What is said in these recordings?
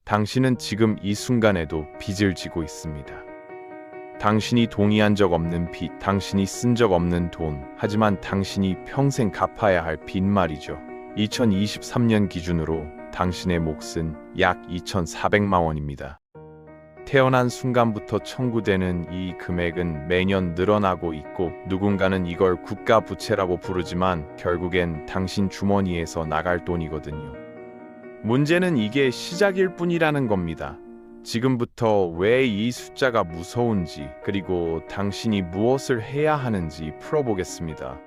당신은 지금 이 순간에도 빚을 지고 있습니다. 당신이 동의한 적 없는 빚, 당신이 쓴 적 없는 돈, 하지만 당신이 평생 갚아야 할 빚 말이죠. 2023년 기준으로 당신의 몫은 약 2,400만 원입니다. 태어난 순간부터 청구되는 이 금액은 매년 늘어나고 있고 누군가는 이걸 국가 부채라고 부르지만 결국엔 당신 주머니에서 나갈 돈이거든요. 문제는 이게 시작일 뿐이라는 겁니다. 지금부터 왜 이 숫자가 무서운지 그리고 당신이 무엇을 해야 하는지 풀어보겠습니다.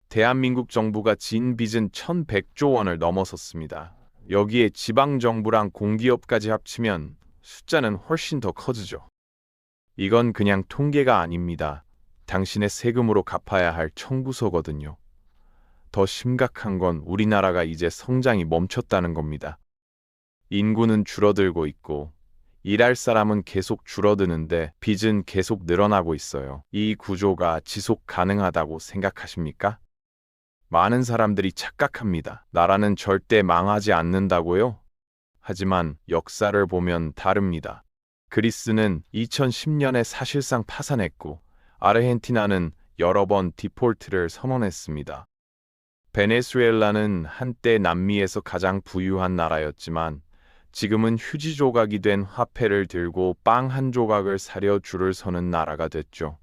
대한민국 정부가 진 빚은 1,100조 원을 넘어섰습니다. 여기에 지방정부랑 공기업까지 합치면 숫자는 훨씬 더 커지죠. 이건 그냥 통계가 아닙니다. 당신의 세금으로 갚아야 할 청구서거든요. 더 심각한 건 우리나라가 이제 성장이 멈췄다는 겁니다. 인구는 줄어들고 있고 일할 사람은 계속 줄어드는데 빚은 계속 늘어나고 있어요. 이 구조가 지속 가능하다고 생각하십니까? 많은 사람들이 착각합니다. 나라는 절대 망하지 않는다고요? 하지만 역사를 보면 다릅니다. 그리스는 2010년에 사실상 파산했고 아르헨티나는 여러 번 디폴트를 선언했습니다. 베네수엘라는 한때 남미에서 가장 부유한 나라였지만 지금은 휴지 조각이 된 화폐를 들고 빵 한 조각을 사려 줄을 서는 나라가 됐죠.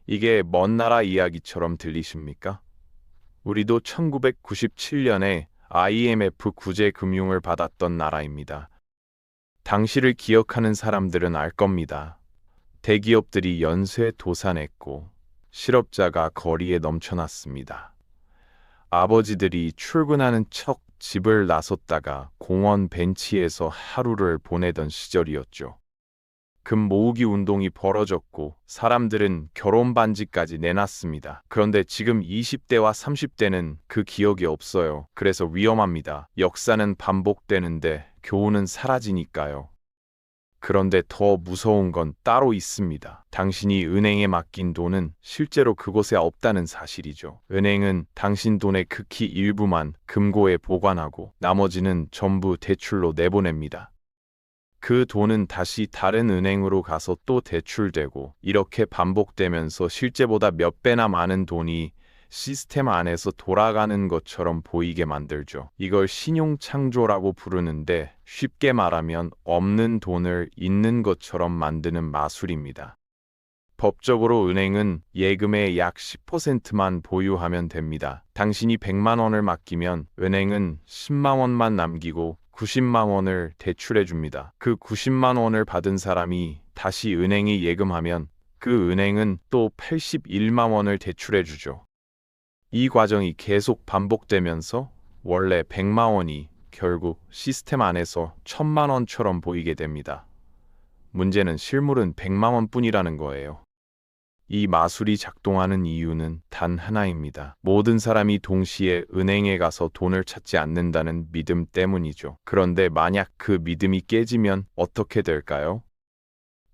이게 먼 나라 이야기처럼 들리십니까? 우리도 1997년에 IMF 구제 금융을 받았던 나라입니다. 당시를 기억하는 사람들은 알 겁니다. 대기업들이 연쇄 도산했고 실업자가 거리에 넘쳐났습니다. 아버지들이 출근하는 척 집을 나섰다가 공원 벤치에서 하루를 보내던 시절이었죠. 금 모으기 운동이 벌어졌고 사람들은 결혼 반지까지 내놨습니다. 그런데 지금 20대와 30대는 그 기억이 없어요. 그래서 위험합니다. 역사는 반복되는데 교훈은 사라지니까요. 그런데 더 무서운 건 따로 있습니다. 당신이 은행에 맡긴 돈은 실제로 그곳에 없다는 사실이죠. 은행은 당신 돈의 극히 일부만 금고에 보관하고 나머지는 전부 대출로 내보냅니다. 그 돈은 다시 다른 은행으로 가서 또 대출되고 이렇게 반복되면서 실제보다 몇 배나 많은 돈이 시스템 안에서 돌아가는 것처럼 보이게 만들죠. 이걸 신용창조라고 부르는데 쉽게 말하면 없는 돈을 있는 것처럼 만드는 마술입니다. 법적으로 은행은 예금의 약 10%만 보유하면 됩니다. 당신이 100만 원을 맡기면 은행은 10만 원만 남기고 90만 원을 대출해 줍니다. 그 90만 원을 받은 사람이 다시 은행에 예금하면 그 은행은 또 81만 원을 대출해 주죠. 이 과정이 계속 반복되면서 원래 100만 원이 결국 시스템 안에서 1000만 원처럼 보이게 됩니다. 문제는 실물은 100만 원뿐이라는 거예요. 이 마술이 작동하는 이유는 단 하나입니다. 모든 사람이 동시에 은행에 가서 돈을 찾지 않는다는 믿음 때문이죠. 그런데 만약 그 믿음이 깨지면 어떻게 될까요?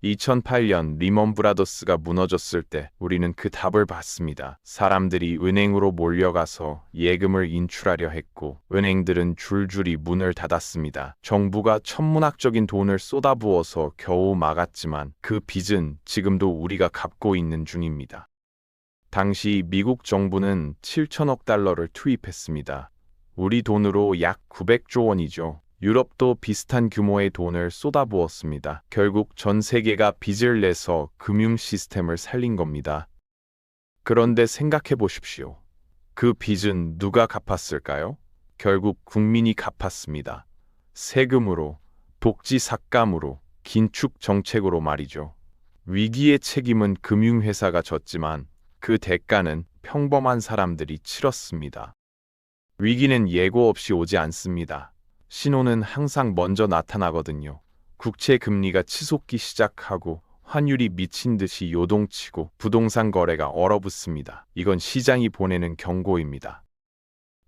2008년 리먼 브라더스가 무너졌을 때 우리는 그 답을 봤습니다. 사람들이 은행으로 몰려가서 예금을 인출하려 했고 은행들은 줄줄이 문을 닫았습니다. 정부가 천문학적인 돈을 쏟아부어서 겨우 막았지만 그 빚은 지금도 우리가 갚고 있는 중입니다. 당시 미국 정부는 7천억 달러를 투입했습니다. 우리 돈으로 약 900조 원이죠. 유럽도 비슷한 규모의 돈을 쏟아부었습니다. 결국 전 세계가 빚을 내서 금융 시스템을 살린 겁니다. 그런데 생각해 보십시오. 그 빚은 누가 갚았을까요? 결국 국민이 갚았습니다. 세금으로, 독지 삭감으로, 긴축 정책으로 말이죠. 위기의 책임은 금융회사가 졌지만 그 대가는 평범한 사람들이 치렀습니다. 위기는 예고 없이 오지 않습니다. 신호는 항상 먼저 나타나거든요. 국채 금리가 치솟기 시작하고 환율이 미친 듯이 요동치고 부동산 거래가 얼어붙습니다. 이건 시장이 보내는 경고입니다.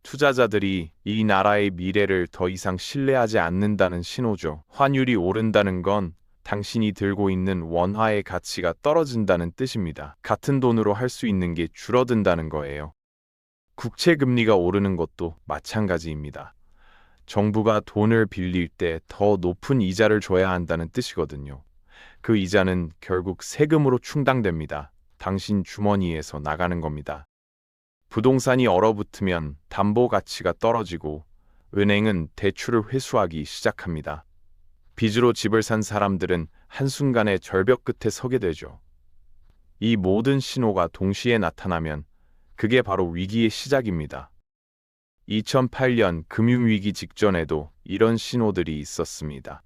투자자들이 이 나라의 미래를 더 이상 신뢰하지 않는다는 신호죠. 환율이 오른다는 건 당신이 들고 있는 원화의 가치가 떨어진다는 뜻입니다. 같은 돈으로 할 수 있는 게 줄어든다는 거예요. 국채 금리가 오르는 것도 마찬가지입니다. 정부가 돈을 빌릴 때 더 높은 이자를 줘야 한다는 뜻이거든요. 그 이자는 결국 세금으로 충당됩니다. 당신 주머니에서 나가는 겁니다. 부동산이 얼어붙으면 담보 가치가 떨어지고 은행은 대출을 회수하기 시작합니다. 빚으로 집을 산 사람들은 한순간에 절벽 끝에 서게 되죠. 이 모든 신호가 동시에 나타나면 그게 바로 위기의 시작입니다. 2008년 금융위기 직전에도 이런 신호들이 있었습니다.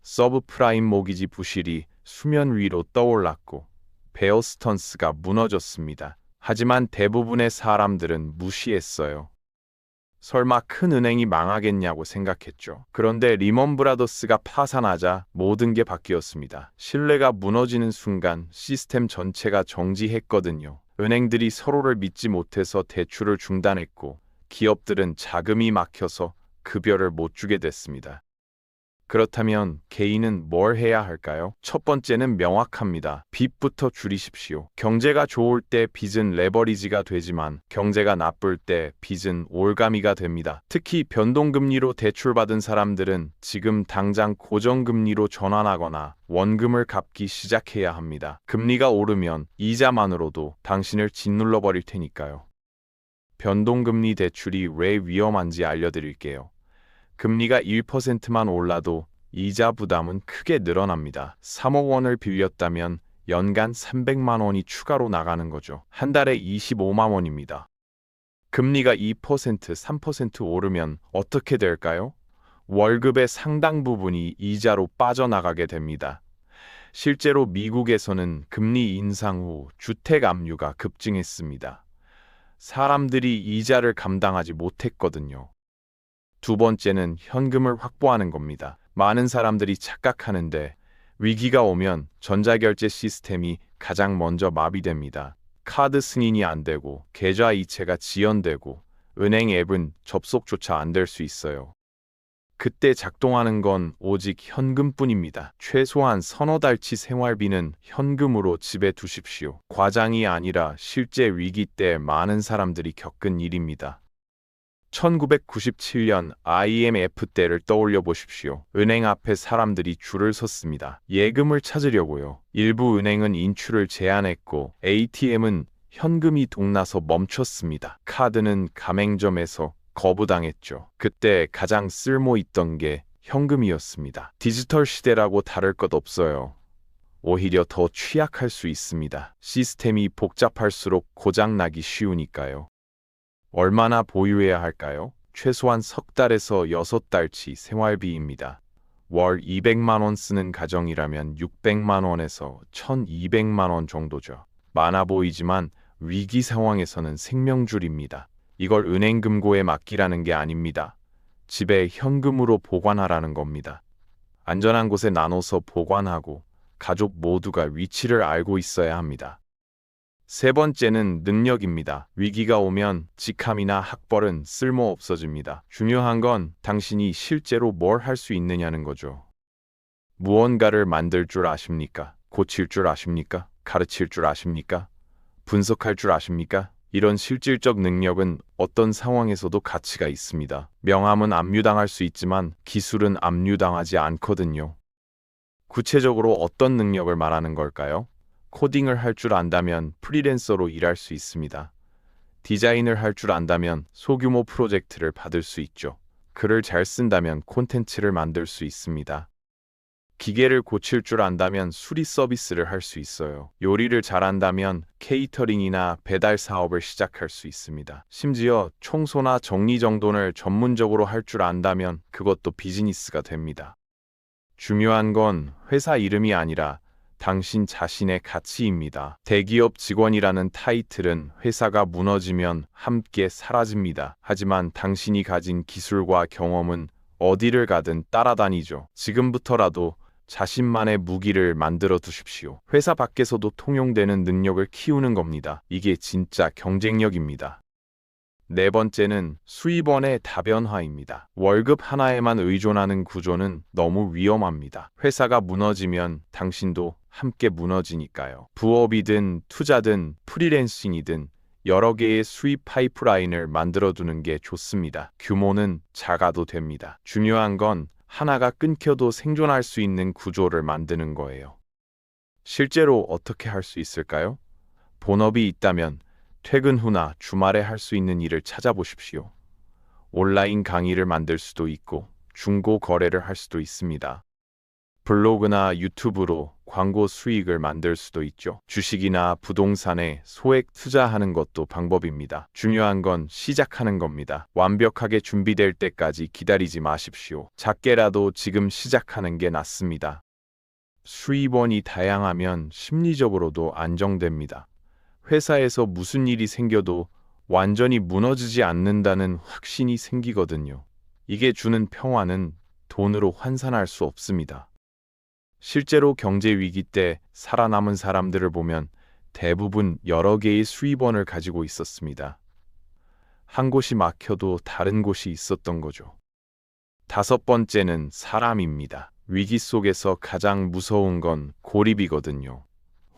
서브프라임 모기지 부실이 수면 위로 떠올랐고 베어 스턴스가 무너졌습니다. 하지만 대부분의 사람들은 무시했어요. 설마 큰 은행이 망하겠냐고 생각했죠. 그런데 리먼 브라더스가 파산하자 모든 게 바뀌었습니다. 신뢰가 무너지는 순간 시스템 전체가 정지했거든요. 은행들이 서로를 믿지 못해서 대출을 중단했고 기업들은 자금이 막혀서 급여를 못 주게 됐습니다. 그렇다면 개인은 뭘 해야 할까요? 첫 번째는 명확합니다. 빚부터 줄이십시오. 경제가 좋을 때 빚은 레버리지가 되지만 경제가 나쁠 때 빚은 올가미가 됩니다. 특히 변동금리로 대출받은 사람들은 지금 당장 고정금리로 전환하거나 원금을 갚기 시작해야 합니다. 금리가 오르면 이자만으로도 당신을 짓눌러 버릴 테니까요. 변동금리 대출이 왜 위험한지 알려드릴게요. 금리가 1%만 올라도 이자 부담은 크게 늘어납니다. 3억 원을 빌렸다면 연간 300만 원이 추가로 나가는 거죠. 한 달에 25만 원입니다. 금리가 2%, 3% 오르면 어떻게 될까요? 월급의 상당 부분이 이자로 빠져나가게 됩니다. 실제로 미국에서는 금리 인상 후 주택 압류가 급증했습니다. 사람들이 이자를 감당하지 못했거든요. 두 번째는 현금을 확보하는 겁니다. 많은 사람들이 착각하는데 위기가 오면 전자결제 시스템이 가장 먼저 마비됩니다. 카드 승인이 안 되고 계좌 이체가 지연되고 은행 앱은 접속조차 안 될 수 있어요. 그때 작동하는 건 오직 현금뿐입니다. 최소한 서너 달치 생활비는 현금으로 집에 두십시오. 과장이 아니라 실제 위기 때 많은 사람들이 겪은 일입니다. 1997년 IMF 때를 떠올려 보십시오. 은행 앞에 사람들이 줄을 섰습니다. 예금을 찾으려고요. 일부 은행은 인출을 제한했고 ATM은 현금이 동나서 멈췄습니다. 카드는 가맹점에서 거부당했죠. 그때 가장 쓸모있던 게 현금이었습니다. 디지털 시대라고 다를 것 없어요. 오히려 더 취약할 수 있습니다. 시스템이 복잡할수록 고장나기 쉬우니까요. 얼마나 보유해야 할까요? 최소한 석 달에서 6달치 생활비입니다. 월 200만 원 쓰는 가정이라면 600만 원에서 1200만 원 정도죠. 많아 보이지만 위기 상황에서는 생명줄입니다. 이걸 은행 금고에 맡기라는 게 아닙니다. 집에 현금으로 보관하라는 겁니다. 안전한 곳에 나눠서 보관하고 가족 모두가 위치를 알고 있어야 합니다. 세 번째는 능력입니다. 위기가 오면 직함이나 학벌은 쓸모 없어집니다. 중요한 건 당신이 실제로 뭘 할 수 있느냐는 거죠. 무언가를 만들 줄 아십니까? 고칠 줄 아십니까? 가르칠 줄 아십니까? 분석할 줄 아십니까? 이런 실질적 능력은 어떤 상황에서도 가치가 있습니다. 명함은 압류당할 수 있지만 기술은 압류당하지 않거든요. 구체적으로 어떤 능력을 말하는 걸까요? 코딩을 할 줄 안다면 프리랜서로 일할 수 있습니다. 디자인을 할 줄 안다면 소규모 프로젝트를 받을 수 있죠. 글을 잘 쓴다면 콘텐츠를 만들 수 있습니다. 기계를 고칠 줄 안다면 수리 서비스를 할 수 있어요. 요리를 잘한다면 케이터링이나 배달 사업을 시작할 수 있습니다. 심지어 청소나 정리정돈을 전문적으로 할 줄 안다면 그것도 비즈니스가 됩니다. 중요한 건 회사 이름이 아니라 당신 자신의 가치입니다. 대기업 직원이라는 타이틀은 회사가 무너지면 함께 사라집니다. 하지만 당신이 가진 기술과 경험은 어디를 가든 따라다니죠. 지금부터라도 자신만의 무기를 만들어 두십시오. 회사 밖에서도 통용되는 능력을 키우는 겁니다. 이게 진짜 경쟁력입니다. 네 번째는 수입원의 다변화입니다. 월급 하나에만 의존하는 구조는 너무 위험합니다. 회사가 무너지면 당신도 함께 무너지니까요. 부업이든 투자든 프리랜싱이든 여러 개의 수입 파이프라인을 만들어 두는 게 좋습니다. 규모는 작아도 됩니다. 중요한 건 하나가 끊겨도 생존할 수 있는 구조를 만드는 거예요. 실제로 어떻게 할 수 있을까요? 본업이 있다면 퇴근 후나 주말에 할 수 있는 일을 찾아보십시오. 온라인 강의를 만들 수도 있고 중고 거래를 할 수도 있습니다. 블로그나 유튜브로 광고 수익을 만들 수도 있죠. 주식이나 부동산에 소액 투자하는 것도 방법입니다. 중요한 건 시작하는 겁니다. 완벽하게 준비될 때까지 기다리지 마십시오. 작게라도 지금 시작하는 게 낫습니다. 수입원이 다양하면 심리적으로도 안정됩니다. 회사에서 무슨 일이 생겨도 완전히 무너지지 않는다는 확신이 생기거든요. 이게 주는 평화는 돈으로 환산할 수 없습니다. 실제로 경제 위기 때 살아남은 사람들을 보면 대부분 여러 개의 수입원을 가지고 있었습니다. 한 곳이 막혀도 다른 곳이 있었던 거죠. 다섯 번째는 사람입니다. 위기 속에서 가장 무서운 건 고립이거든요.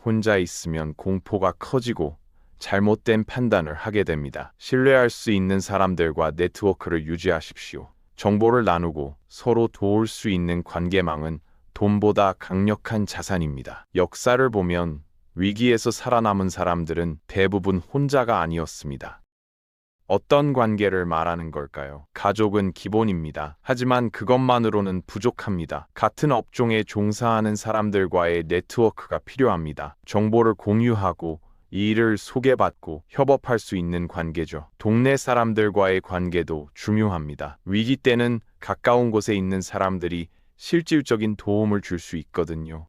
혼자 있으면 공포가 커지고 잘못된 판단을 하게 됩니다. 신뢰할 수 있는 사람들과 네트워크를 유지하십시오. 정보를 나누고 서로 도울 수 있는 관계망은 돈보다 강력한 자산입니다. 역사를 보면 위기에서 살아남은 사람들은 대부분 혼자가 아니었습니다. 어떤 관계를 말하는 걸까요? 가족은 기본입니다. 하지만 그것만으로는 부족합니다. 같은 업종에 종사하는 사람들과의 네트워크가 필요합니다. 정보를 공유하고 일을 소개받고 협업할 수 있는 관계죠. 동네 사람들과의 관계도 중요합니다. 위기 때는 가까운 곳에 있는 사람들이 실질적인 도움을 줄 수 있거든요.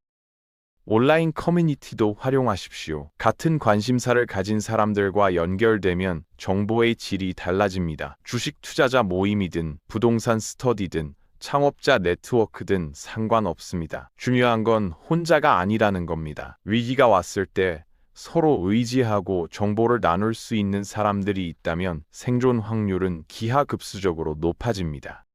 온라인 커뮤니티도 활용하십시오. 같은 관심사를 가진 사람들과 연결되면 정보의 질이 달라집니다. 주식 투자자 모임이든 부동산 스터디든 창업자 네트워크든 상관없습니다. 중요한 건 혼자가 아니라는 겁니다. 위기가 왔을 때 서로 의지하고 정보를 나눌 수 있는 사람들이 있다면 생존 확률은 기하급수적으로 높아집니다.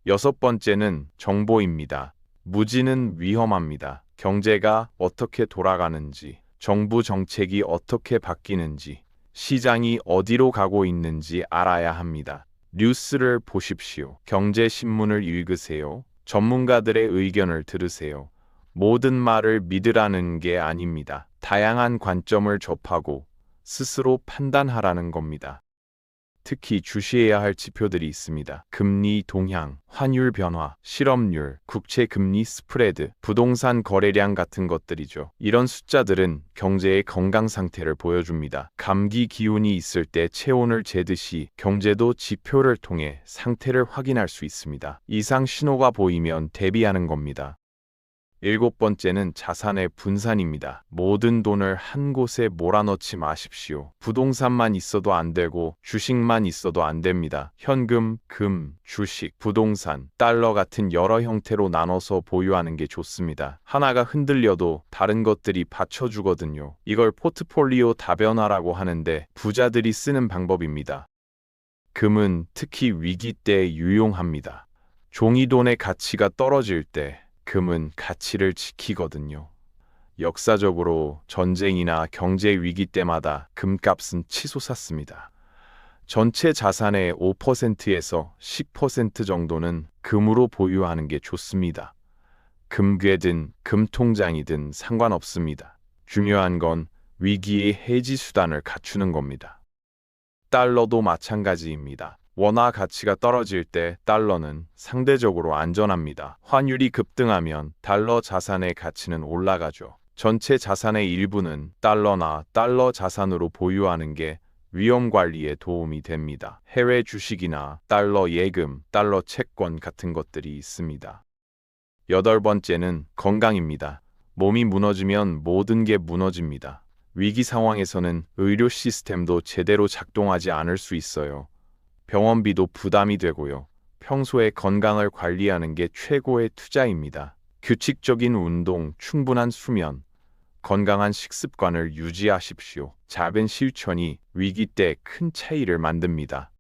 여섯 번째는 정보입니다. 무지는 위험합니다. 경제가 어떻게 돌아가는지, 정부 정책이 어떻게 바뀌는지, 시장이 어디로 가고 있는지 알아야 합니다. 뉴스를 보십시오. 경제신문을 읽으세요. 전문가들의 의견을 들으세요. 모든 말을 믿으라는 게 아닙니다. 다양한 관점을 접하고 스스로 판단하라는 겁니다. 특히 주시해야 할 지표들이 있습니다. 금리 동향, 환율 변화, 실업률, 국채 금리 스프레드, 부동산 거래량 같은 것들이죠. 이런 숫자들은 경제의 건강 상태를 보여줍니다. 감기 기운이 있을 때 체온을 재듯이 경제도 지표를 통해 상태를 확인할 수 있습니다. 이상 신호가 보이면 대비하는 겁니다. 일곱 번째는 자산의 분산입니다. 모든 돈을 한 곳에 몰아넣지 마십시오. 부동산만 있어도 안 되고 주식만 있어도 안 됩니다. 현금, 금, 주식, 부동산, 달러 같은 여러 형태로 나눠서 보유하는 게 좋습니다. 하나가 흔들려도 다른 것들이 받쳐주거든요. 이걸 포트폴리오 다변화라고 하는데 부자들이 쓰는 방법입니다. 금은 특히 위기 때 유용합니다. 종이돈의 가치가 떨어질 때 금은 가치를 지키거든요. 역사적으로 전쟁이나 경제 위기 때마다 금값은 치솟았습니다. 전체 자산의 5%에서 10% 정도는 금으로 보유하는 게 좋습니다. 금괴든 금통장이든 상관없습니다. 중요한 건 위기의 해지 수단을 갖추는 겁니다. 달러도 마찬가지입니다. 원화 가치가 떨어질 때 달러는 상대적으로 안전합니다. 환율이 급등하면 달러 자산의 가치는 올라가죠. 전체 자산의 일부는 달러나 달러 자산으로 보유하는 게 위험 관리에 도움이 됩니다. 해외 주식이나 달러 예금, 달러 채권 같은 것들이 있습니다. 여덟 번째는 건강입니다. 몸이 무너지면 모든 게 무너집니다. 위기 상황에서는 의료 시스템도 제대로 작동하지 않을 수 있어요. 병원비도 부담이 되고요. 평소에 건강을 관리하는 게 최고의 투자입니다. 규칙적인 운동, 충분한 수면, 건강한 식습관을 유지하십시오. 작은 실천이 위기 때 큰 차이를 만듭니다.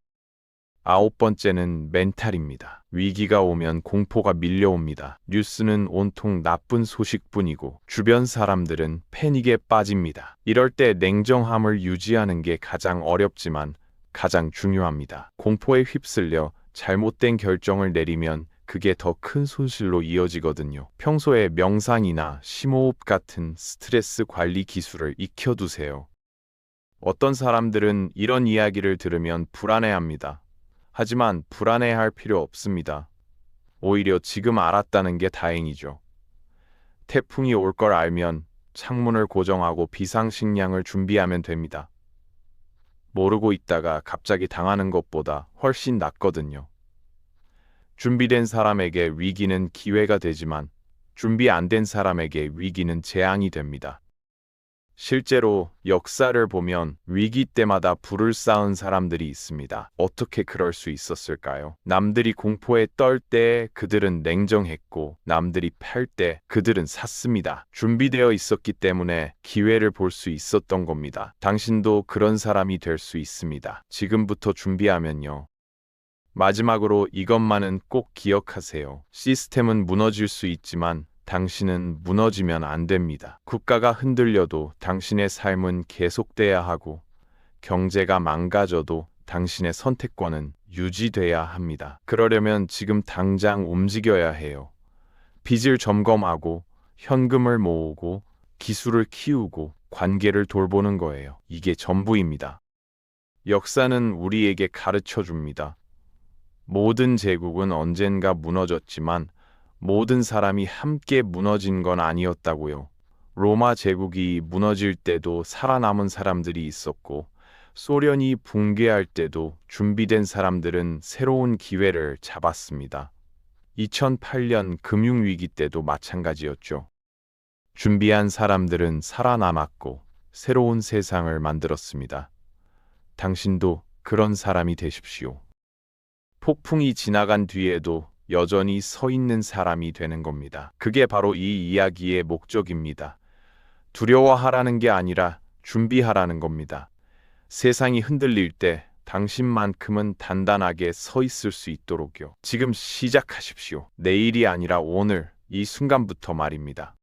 9번째는 멘탈입니다. 위기가 오면 공포가 밀려옵니다. 뉴스는 온통 나쁜 소식뿐이고 주변 사람들은 패닉에 빠집니다. 이럴 때 냉정함을 유지하는 게 가장 어렵지만 가장 중요합니다. 공포에 휩쓸려 잘못된 결정을 내리면 그게 더 큰 손실로 이어지거든요. 평소에 명상이나 심호흡 같은 스트레스 관리 기술을 익혀두세요. 어떤 사람들은 이런 이야기를 들으면 불안해합니다. 하지만 불안해할 필요 없습니다. 오히려 지금 알았다는 게 다행이죠. 태풍이 올 걸 알면 창문을 고정하고 비상식량을 준비하면 됩니다. 모르고 있다가 갑자기 당하는 것보다 훨씬 낫거든요. 준비된 사람에게 위기는 기회가 되지만 준비 안 된 사람에게 위기는 재앙이 됩니다. 실제로 역사를 보면 위기 때마다 불을 쌓은 사람들이 있습니다. 어떻게 그럴 수 있었을까요? 남들이 공포에 떨 때 그들은 냉정했고 남들이 팔 때 그들은 샀습니다. 준비되어 있었기 때문에 기회를 볼 수 있었던 겁니다. 당신도 그런 사람이 될 수 있습니다. 지금부터 준비하면요. 마지막으로 이것만은 꼭 기억하세요. 시스템은 무너질 수 있지만 당신은 무너지면 안 됩니다. 국가가 흔들려도 당신의 삶은 계속돼야 하고 경제가 망가져도 당신의 선택권은 유지돼야 합니다. 그러려면 지금 당장 움직여야 해요. 빚을 점검하고 현금을 모으고 기술을 키우고 관계를 돌보는 거예요. 이게 전부입니다. 역사는 우리에게 가르쳐 줍니다. 모든 제국은 언젠가 무너졌지만 모든 사람이 함께 무너진 건 아니었다고요. 로마 제국이 무너질 때도 살아남은 사람들이 있었고 소련이 붕괴할 때도 준비된 사람들은 새로운 기회를 잡았습니다. 2008년 금융위기 때도 마찬가지였죠. 준비한 사람들은 살아남았고 새로운 세상을 만들었습니다. 당신도 그런 사람이 되십시오. 폭풍이 지나간 뒤에도 여전히 서 있는 사람이 되는 겁니다. 그게 바로 이 이야기의 목적입니다. 두려워하라는 게 아니라 준비하라는 겁니다. 세상이 흔들릴 때 당신만큼은 단단하게 서 있을 수 있도록요. 지금 시작하십시오. 내일이 아니라 오늘, 이 순간부터 말입니다.